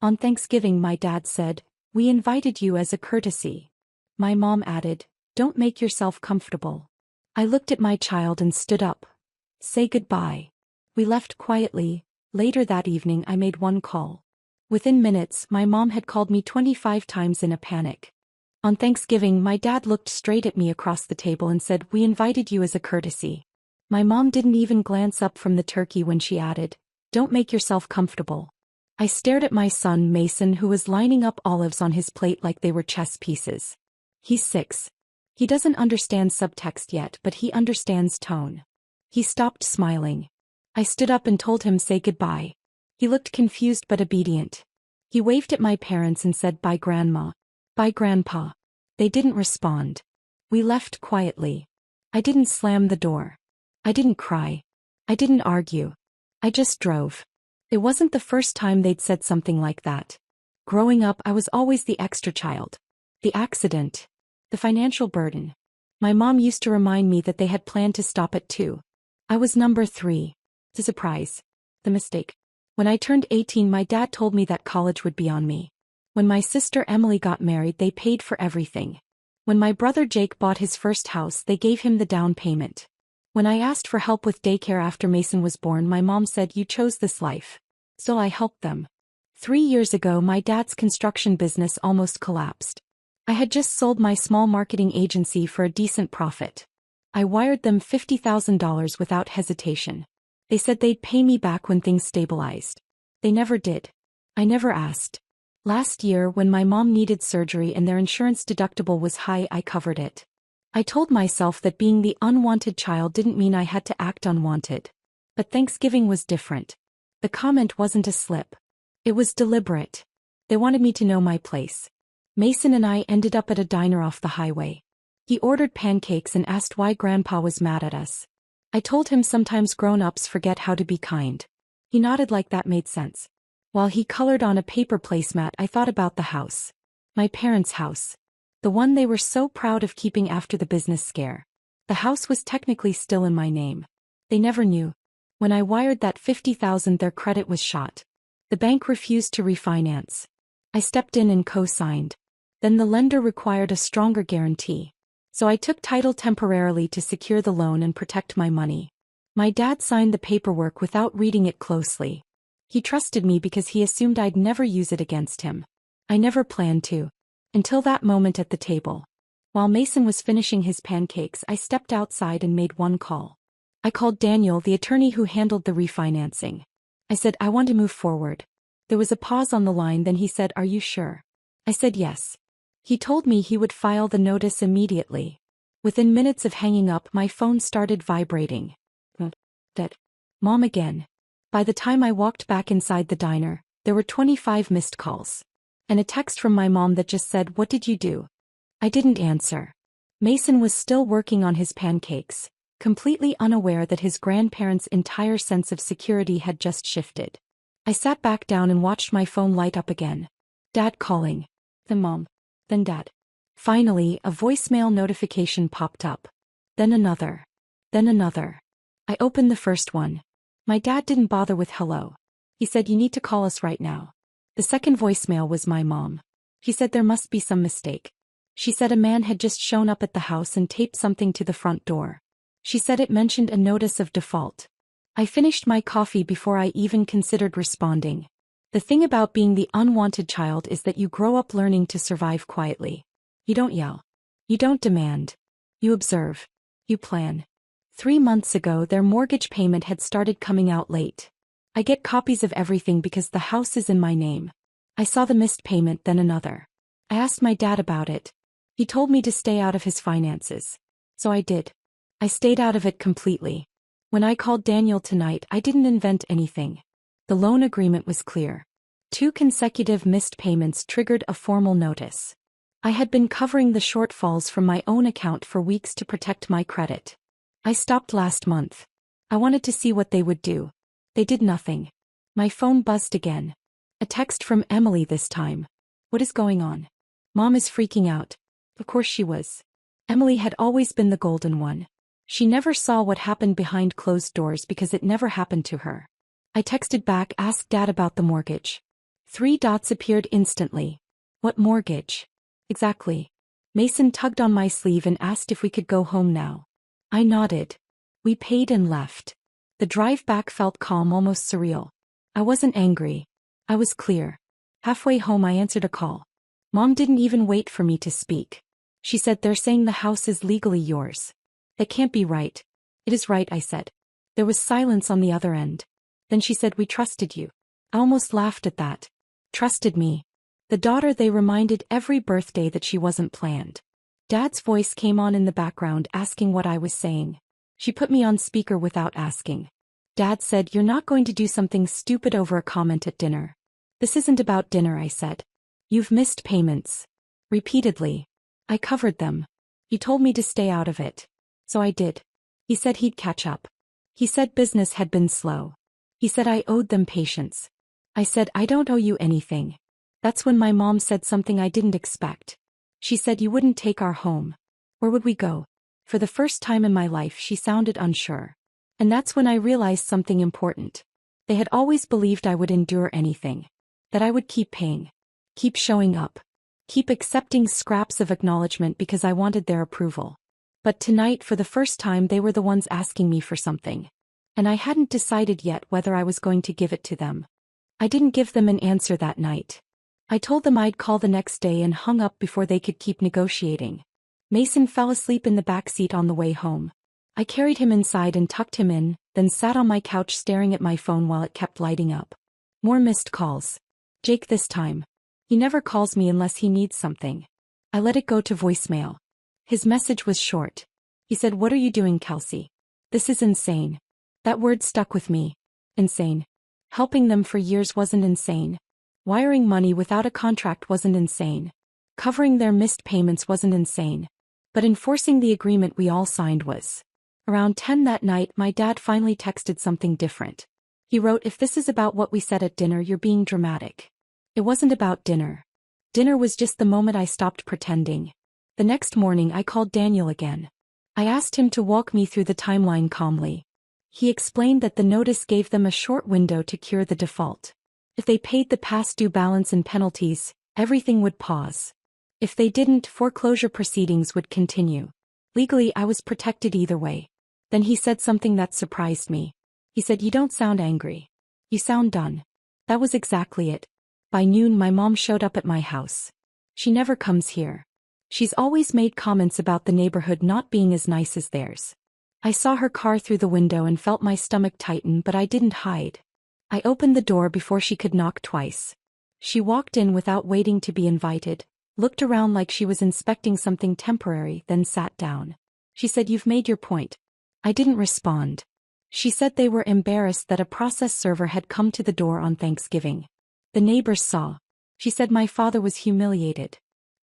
On Thanksgiving, my dad said, "We invited you as a courtesy." My mom added, "Don't make yourself comfortable." I looked at my child and stood up. "Say goodbye." We left quietly. Later that evening, I made one call. Within minutes, my mom had called me 25 times in a panic. On Thanksgiving, my dad looked straight at me across the table and said, "We invited you as a courtesy." My mom didn't even glance up from the turkey when she added, "Don't make yourself comfortable." I stared at my son Mason, who was lining up olives on his plate like they were chess pieces. He's 6. He doesn't understand subtext yet, but he understands tone. He stopped smiling. I stood up and told him say goodbye. He looked confused but obedient. He waved at my parents and said, "Bye, Grandma. Bye, Grandpa." They didn't respond. We left quietly. I didn't slam the door. I didn't cry. I didn't argue. I just drove. It wasn't the first time they'd said something like that. Growing up, I was always the extra child. The accident. The financial burden. My mom used to remind me that they had planned to stop at 2. I was number 3. The surprise. The mistake. When I turned 18, my dad told me that college would be on me. When my sister Emily got married, they paid for everything. When my brother Jake bought his first house, they gave him the down payment. When I asked for help with daycare after Mason was born, my mom said, "You chose this life." So I helped them. 3 years ago, my dad's construction business almost collapsed. I had just sold my small marketing agency for a decent profit. I wired them $50,000 without hesitation. They said they'd pay me back when things stabilized. They never did. I never asked. Last year, when my mom needed surgery and their insurance deductible was high, I covered it. I told myself that being the unwanted child didn't mean I had to act unwanted. But Thanksgiving was different. The comment wasn't a slip. It was deliberate. They wanted me to know my place. Mason and I ended up at a diner off the highway. He ordered pancakes and asked why Grandpa was mad at us. I told him sometimes grown-ups forget how to be kind. He nodded like that made sense. While he colored on a paper placemat, I thought about the house. My parents' house. The one they were so proud of keeping after the business scare. The house was technically still in my name. They never knew. When I wired that $50,000, their credit was shot. The bank refused to refinance. I stepped in and co-signed. Then the lender required a stronger guarantee. So I took title temporarily to secure the loan and protect my money. My dad signed the paperwork without reading it closely. He trusted me because he assumed I'd never use it against him. I never planned to. Until that moment at the table. While Mason was finishing his pancakes, I stepped outside and made one call. I called Daniel, the attorney who handled the refinancing. I said, "I want to move forward." There was a pause on the line, then he said, "Are you sure?" I said yes. He told me he would file the notice immediately. Within minutes of hanging up, my phone started vibrating. That. Mom again. By the time I walked back inside the diner, there were 25 missed calls. And a text from my mom that just said, "What did you do?" I didn't answer. Mason was still working on his pancakes, completely unaware that his grandparents' entire sense of security had just shifted. I sat back down and watched my phone light up again. Dad calling. Then Mom. Then Dad. Finally, a voicemail notification popped up. Then another. Then another. I opened the first one. My dad didn't bother with hello. He said, "You need to call us right now." The second voicemail was my mom. He said there must be some mistake. She said a man had just shown up at the house and taped something to the front door. She said it mentioned a notice of default. I finished my coffee before I even considered responding. The thing about being the unwanted child is that you grow up learning to survive quietly. You don't yell. You don't demand. You observe. You plan. 3 months ago, their mortgage payment had started coming out late. I get copies of everything because the house is in my name. I saw the missed payment, then another. I asked my dad about it. He told me to stay out of his finances. So I did. I stayed out of it completely. When I called Daniel tonight, I didn't invent anything. The loan agreement was clear. 2 consecutive missed payments triggered a formal notice. I had been covering the shortfalls from my own account for weeks to protect my credit. I stopped last month. I wanted to see what they would do. They did nothing. My phone buzzed again. A text from Emily this time. "What is going on?" Mom is freaking out. Of course she was. Emily had always been the golden one. She never saw what happened behind closed doors because it never happened to her. I texted back, "Ask Dad about the mortgage." Three dots appeared instantly. What mortgage? Exactly. Mason tugged on my sleeve and asked if we could go home now. I nodded. We paid and left. The drive back felt calm, almost surreal. I wasn't angry. I was clear. Halfway home I answered a call. Mom didn't even wait for me to speak. She said, "They're saying the house is legally yours." "That can't be right." "It is right," I said. There was silence on the other end. Then she said, "We trusted you." I almost laughed at that. Trusted me. The daughter they reminded every birthday that she wasn't planned. Dad's voice came on in the background asking what I was saying. She put me on speaker without asking. Dad said, "You're not going to do something stupid over a comment at dinner." "This isn't about dinner," I said. "You've missed payments." Repeatedly. I covered them. "He told me to stay out of it. So I did. He said he'd catch up. He said business had been slow. He said I owed them patience." I said, "I don't owe you anything." That's when my mom said something I didn't expect. She said, "You wouldn't take our home. Where would we go?" For the first time in my life she sounded unsure. And that's when I realized something important. They had always believed I would endure anything. That I would keep paying. Keep showing up. Keep accepting scraps of acknowledgement because I wanted their approval. But tonight, for the first time, they were the ones asking me for something. And I hadn't decided yet whether I was going to give it to them. I didn't give them an answer that night. I told them I'd call the next day and hung up before they could keep negotiating. Mason fell asleep in the back seat on the way home. I carried him inside and tucked him in, then sat on my couch staring at my phone while it kept lighting up. More missed calls. Jake this time. He never calls me unless he needs something. I let it go to voicemail. His message was short. He said, "What are you doing, Kelsey? This is insane." That word stuck with me. Insane. Helping them for years wasn't insane. Wiring money without a contract wasn't insane. Covering their missed payments wasn't insane. But enforcing the agreement we all signed was. Around 10 that night, my dad finally texted something different. He wrote, "If this is about what we said at dinner, you're being dramatic." It wasn't about dinner. Dinner was just the moment I stopped pretending. The next morning I called Daniel again. I asked him to walk me through the timeline calmly. He explained that the notice gave them a short window to cure the default. If they paid the past due balance and penalties, everything would pause. If they didn't, foreclosure proceedings would continue. Legally, I was protected either way. Then he said something that surprised me. He said, "You don't sound angry. You sound done." That was exactly it. By noon, my mom showed up at my house. She never comes here. She's always made comments about the neighborhood not being as nice as theirs. I saw her car through the window and felt my stomach tighten, but I didn't hide. I opened the door before she could knock twice. She walked in without waiting to be invited, looked around like she was inspecting something temporary, then sat down. She said, "You've made your point." I didn't respond. She said they were embarrassed that a process server had come to the door on Thanksgiving. The neighbors saw. She said my father was humiliated.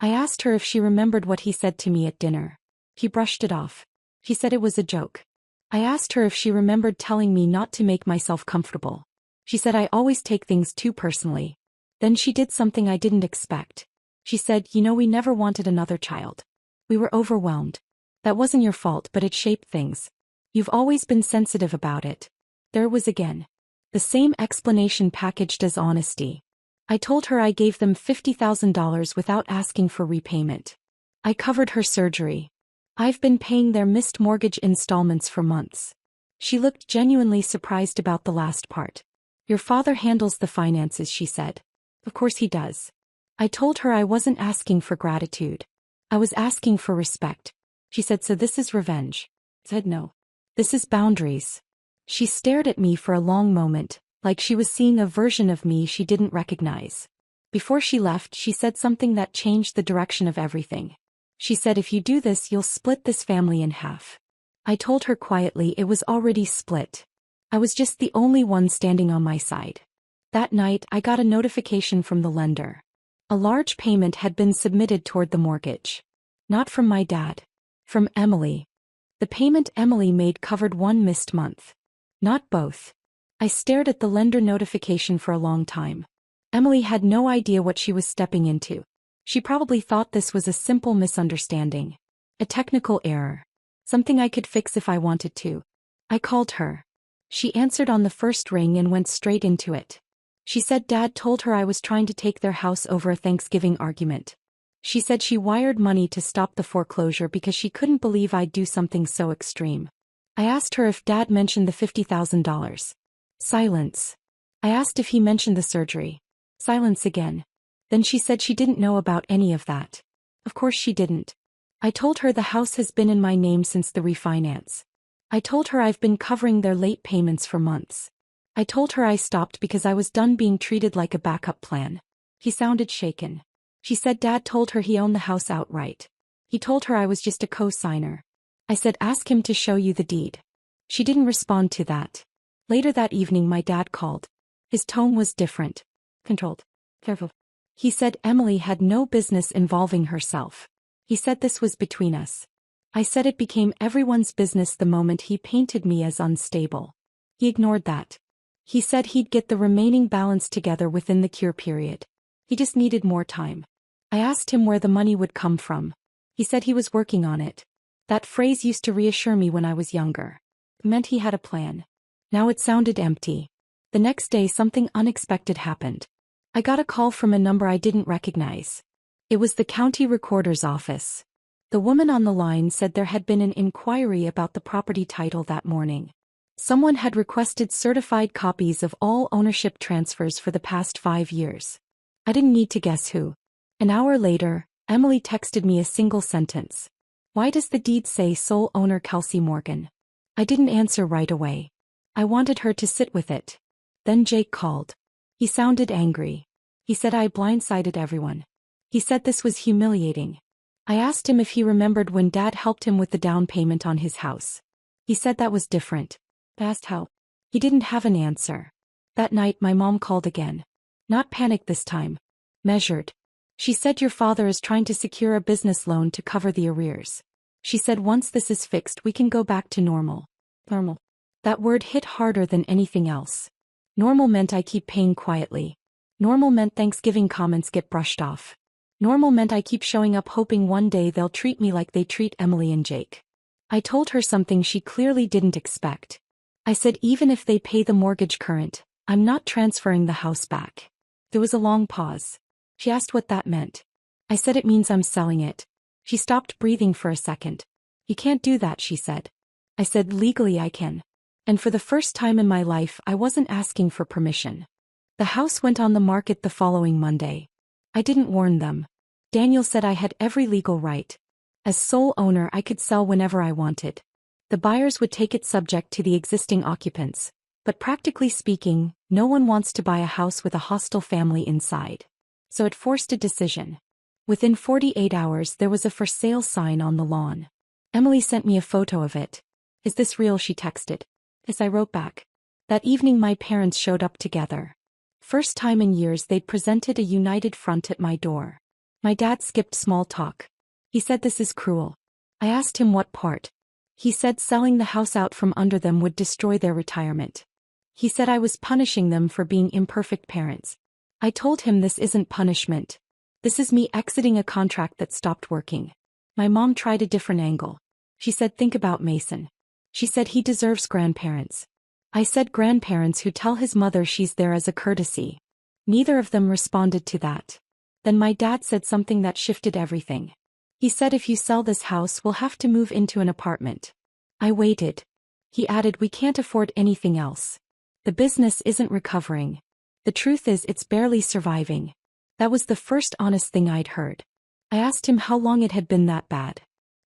I asked her if she remembered what he said to me at dinner. He brushed it off. He said it was a joke. I asked her if she remembered telling me not to make myself comfortable. She said I always take things too personally. Then she did something I didn't expect. She said, "You know, we never wanted another child. We were overwhelmed. That wasn't your fault, but it shaped things. You've always been sensitive about it." There it was again. The same explanation packaged as honesty. I told her I gave them $50,000 without asking for repayment. I covered her surgery. I've been paying their missed mortgage installments for months. She looked genuinely surprised about the last part. "Your father handles the finances," she said. "Of course he does." I told her I wasn't asking for gratitude. I was asking for respect. She said, "So this is revenge?" I said, "No. This is boundaries." She stared at me for a long moment, like she was seeing a version of me she didn't recognize. Before she left, she said something that changed the direction of everything. She said, "If you do this, you'll split this family in half." I told her quietly it was already split. I was just the only one standing on my side. That night, I got a notification from the lender. A large payment had been submitted toward the mortgage. Not from my dad. From Emily. The payment Emily made covered one missed month. Not both. I stared at the lender notification for a long time. Emily had no idea what she was stepping into. She probably thought this was a simple misunderstanding. A technical error. Something I could fix if I wanted to. I called her. She answered on the first ring and went straight into it. She said Dad told her I was trying to take their house over a Thanksgiving argument. She said she wired money to stop the foreclosure because she couldn't believe I'd do something so extreme. I asked her if Dad mentioned the $50,000. Silence. I asked if he mentioned the surgery. Silence again. Then she said she didn't know about any of that. Of course she didn't. I told her the house has been in my name since the refinance. I told her I've been covering their late payments for months. I told her I stopped because I was done being treated like a backup plan. He sounded shaken. She said Dad told her he owned the house outright. He told her I was just a co-signer. I said ask him to show you the deed. She didn't respond to that. Later that evening my dad called. His tone was different. Controlled. Careful. He said Emily had no business involving herself. He said this was between us. I said it became everyone's business the moment he painted me as unstable. He ignored that. He said he'd get the remaining balance together within the cure period. He just needed more time. I asked him where the money would come from. He said he was working on it. That phrase used to reassure me when I was younger. It meant he had a plan. Now it sounded empty. The next day something unexpected happened. I got a call from a number I didn't recognize. It was the county recorder's office. The woman on the line said there had been an inquiry about the property title that morning. Someone had requested certified copies of all ownership transfers for the past 5 years. I didn't need to guess who. An hour later, Emily texted me a single sentence. Why does the deed say sole owner Kelsey Morgan? I didn't answer right away. I wanted her to sit with it. Then Jake called. He sounded angry. He said I blindsided everyone. He said this was humiliating. I asked him if he remembered when Dad helped him with the down payment on his house. He said that was different. I asked how. He didn't have an answer. That night my mom called again. Not panicked this time. Measured. She said your father is trying to secure a business loan to cover the arrears. She said once this is fixed we can go back to normal. Normal. That word hit harder than anything else. Normal meant I keep paying quietly. Normal meant Thanksgiving comments get brushed off. Normal meant I keep showing up hoping one day they'll treat me like they treat Emily and Jake. I told her something she clearly didn't expect. I said even if they pay the mortgage current, I'm not transferring the house back. There was a long pause. She asked what that meant. I said it means I'm selling it. She stopped breathing for a second. You can't do that, she said. I said legally I can. And for the first time in my life I wasn't asking for permission. The house went on the market the following Monday. I didn't warn them. Daniel said I had every legal right. As sole owner I could sell whenever I wanted. The buyers would take it subject to the existing occupants, but practically speaking, no one wants to buy a house with a hostile family inside. So it forced a decision. Within 48 hours there was a for sale sign on the lawn. Emily sent me a photo of it. Is this real? She texted. As I wrote back. That evening my parents showed up together. First time in years they'd presented a united front at my door. My dad skipped small talk. He said this is cruel. I asked him what part. He said selling the house out from under them would destroy their retirement. He said I was punishing them for being imperfect parents. I told him this isn't punishment. This is me exiting a contract that stopped working. My mom tried a different angle. She said think about Mason. She said he deserves grandparents. I said grandparents who tell his mother she's there as a courtesy. Neither of them responded to that. Then my dad said something that shifted everything. He said if you sell this house we'll have to move into an apartment. I waited. He added we can't afford anything else. The business isn't recovering. The truth is it's barely surviving. That was the first honest thing I'd heard. I asked him how long it had been that bad.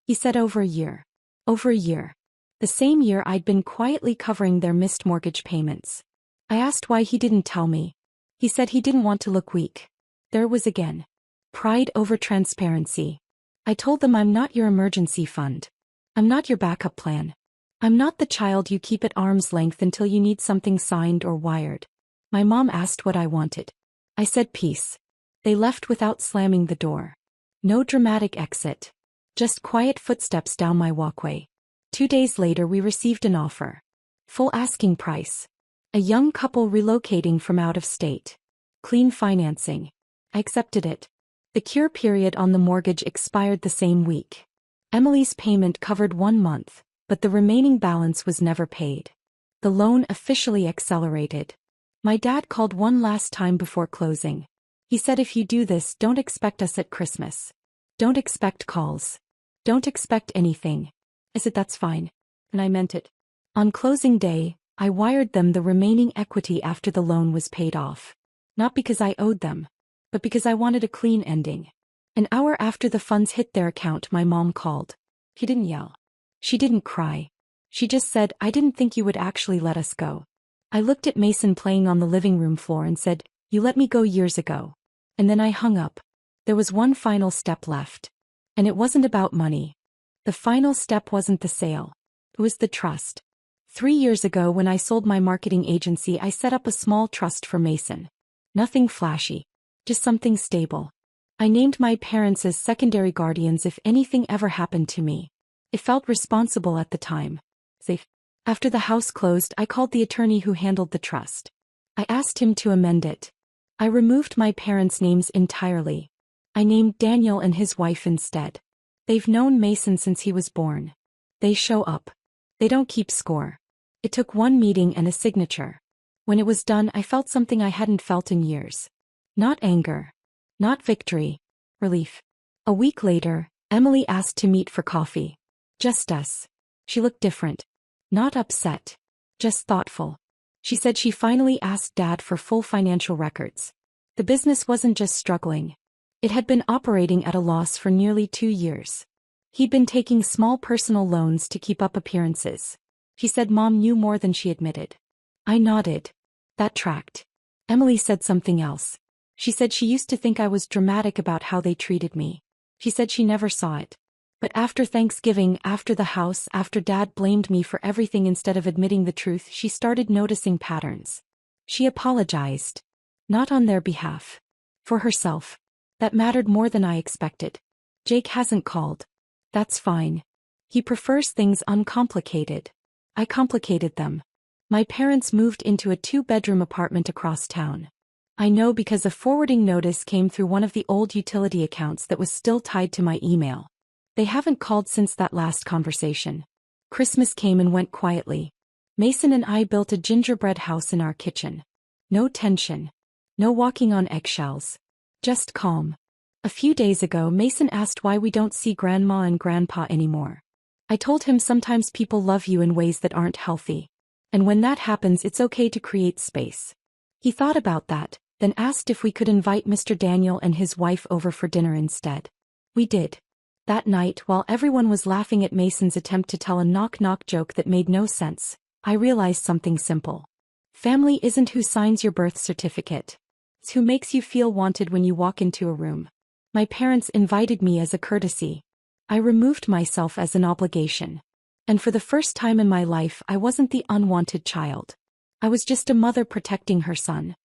He said over a year. Over a year. The same year I'd been quietly covering their missed mortgage payments. I asked why he didn't tell me. He said he didn't want to look weak. There it was again. Pride over transparency. I told them I'm not your emergency fund. I'm not your backup plan. I'm not the child you keep at arm's length until you need something signed or wired. My mom asked what I wanted. I said peace. They left without slamming the door. No dramatic exit. Just quiet footsteps down my walkway. 2 days later we received an offer. Full asking price. A young couple relocating from out of state. Clean financing. I accepted it. The cure period on the mortgage expired the same week. Emily's payment covered 1 month, but the remaining balance was never paid. The loan officially accelerated. My dad called one last time before closing. He said if you do this, don't expect us at Christmas. Don't expect calls. Don't expect anything. I said that's fine. And I meant it. On closing day, I wired them the remaining equity after the loan was paid off. Not because I owed them, but because I wanted a clean ending. An hour after the funds hit their account, my mom called. She didn't yell. She didn't cry. She just said, I didn't think you would actually let us go. I looked at Mason playing on the living room floor and said, you let me go years ago. And then I hung up. There was one final step left. And it wasn't about money. The final step wasn't the sale. It was the trust. 3 years ago when I sold my marketing agency, I set up a small trust for Mason. Nothing flashy. Just something stable. I named my parents as secondary guardians if anything ever happened to me. It felt responsible at the time. Safe. After the house closed, I called the attorney who handled the trust. I asked him to amend it. I removed my parents' names entirely. I named Daniel and his wife instead. They've known Mason since he was born. They show up. They don't keep score. It took one meeting and a signature. When it was done, I felt something I hadn't felt in years. Not anger. Not victory. Relief. A week later, Emily asked to meet for coffee. Just us. She looked different. Not upset. Just thoughtful. She said she finally asked Dad for full financial records. The business wasn't just struggling. It had been operating at a loss for nearly 2 years. He'd been taking small personal loans to keep up appearances. She said Mom knew more than she admitted. I nodded. That tracked. Emily said something else. She said she used to think I was dramatic about how they treated me. She said she never saw it. But after Thanksgiving, after the house, after Dad blamed me for everything instead of admitting the truth, she started noticing patterns. She apologized. Not on their behalf. For herself. That mattered more than I expected. Jake hasn't called. That's fine. He prefers things uncomplicated. I complicated them. My parents moved into a 2-bedroom apartment across town. I know because a forwarding notice came through one of the old utility accounts that was still tied to my email. They haven't called since that last conversation. Christmas came and went quietly. Mason and I built a gingerbread house in our kitchen. No tension. No walking on eggshells. Just calm. A few days ago, Mason asked why we don't see Grandma and Grandpa anymore. I told him sometimes people love you in ways that aren't healthy. And when that happens, it's okay to create space. He thought about that, then asked if we could invite Mr. Daniel and his wife over for dinner instead. We did. That night, while everyone was laughing at Mason's attempt to tell a knock-knock joke that made no sense, I realized something simple. Family isn't who signs your birth certificate. It's who makes you feel wanted when you walk into a room. My parents invited me as a courtesy. I removed myself as an obligation. And for the first time in my life, I wasn't the unwanted child. I was just a mother protecting her son.